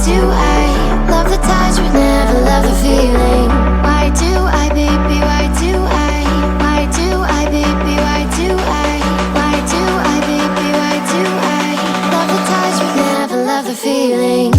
do I love the touch but never love the feeling? Why do I, baby, why do I? Why do I, baby, why do I? Why do I, baby, why do I love the touch but never love the feeling?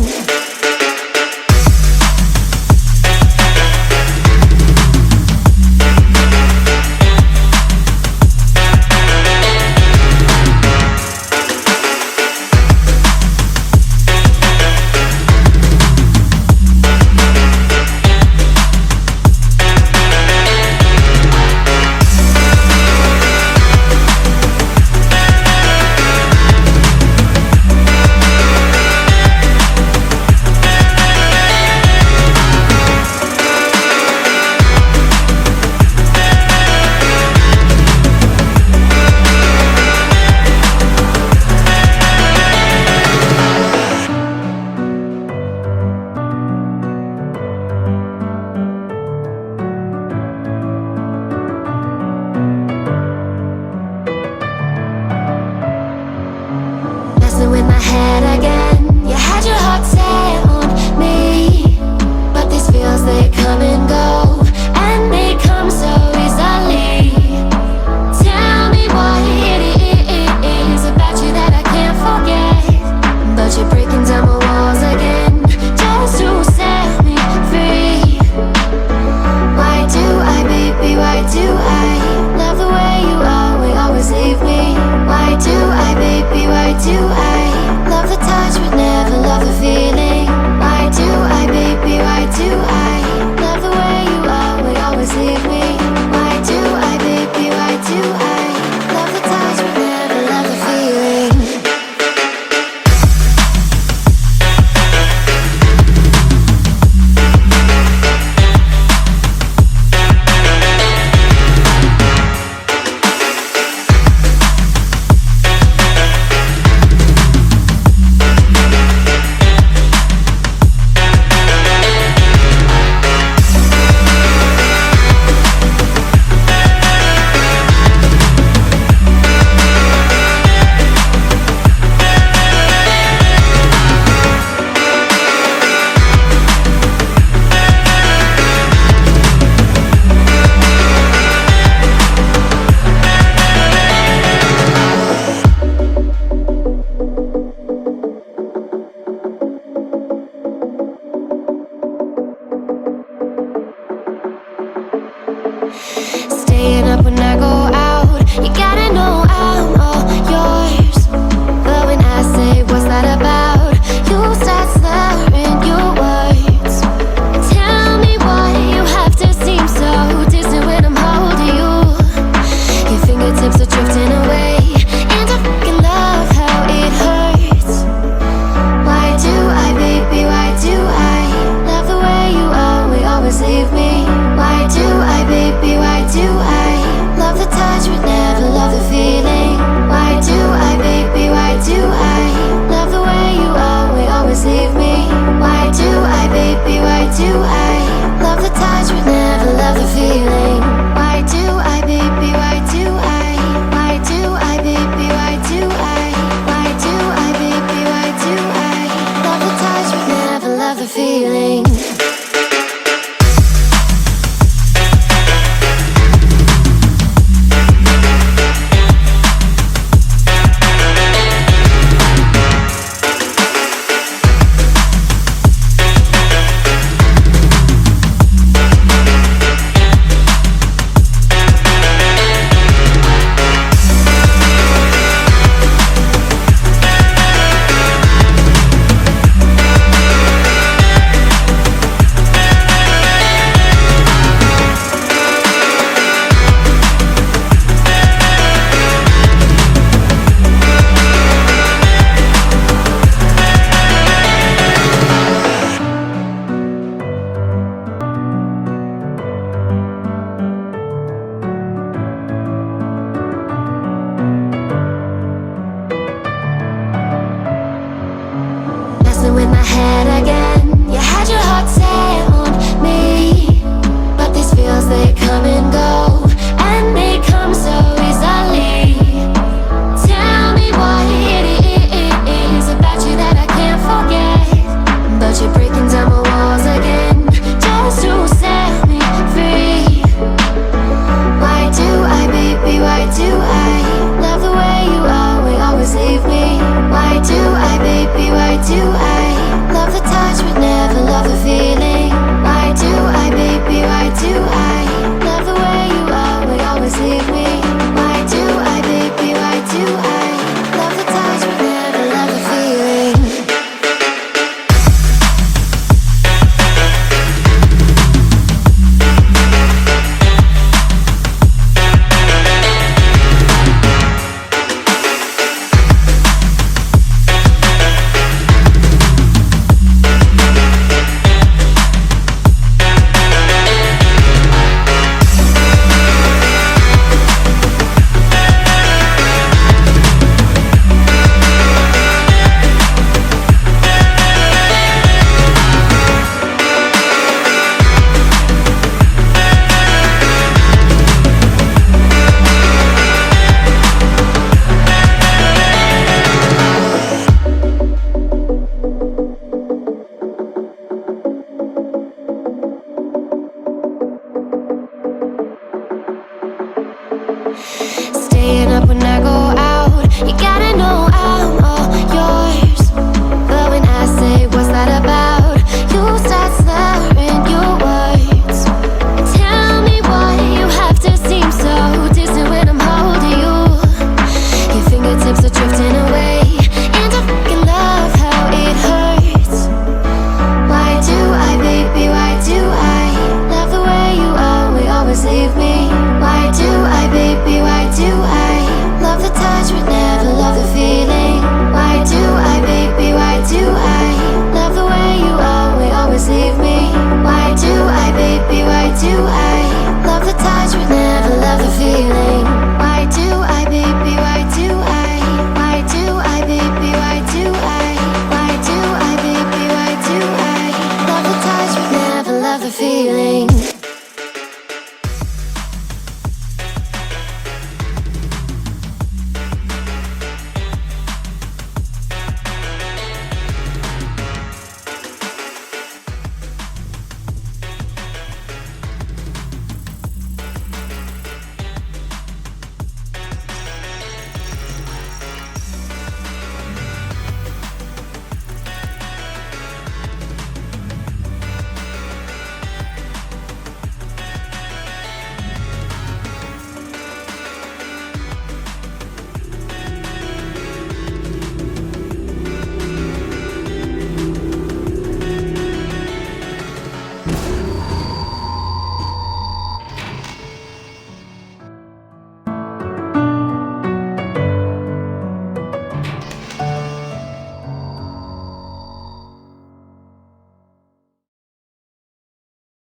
With my head again, you had your heart set on me, but these feels, they come and go, and they come so easily. Tell me what it is about you that I can't forget, but you're breaking down my walls again, just to set me free. Why do I, baby, why do I love the way you always leave me? Why do I, baby, why do I love the touch but never love the feeling? Why do I, baby, why do I love the way you always leave me? Why do I, baby, why do I love the touch but never love the feeling? Staying up when I go out, you gotta know I'm all yours. But when I say what's that about, you start slurring your words. Tell me why you have to seem so distant when I'm holding you. Your fingertips are drifting away, and I fucking love how it hurts. Why do I, baby, why do I love the way you always leave me? Why do I, baby, why do I love the touch but never love the feeling? Why do I, baby, why do I love the way you always leave me? Why do I, baby, why do I love the touch but never love the feeling? Why do I, baby, why do I? Why do I, baby, why do I? Why do I, baby, why do I love the touch but never love the feeling? With my head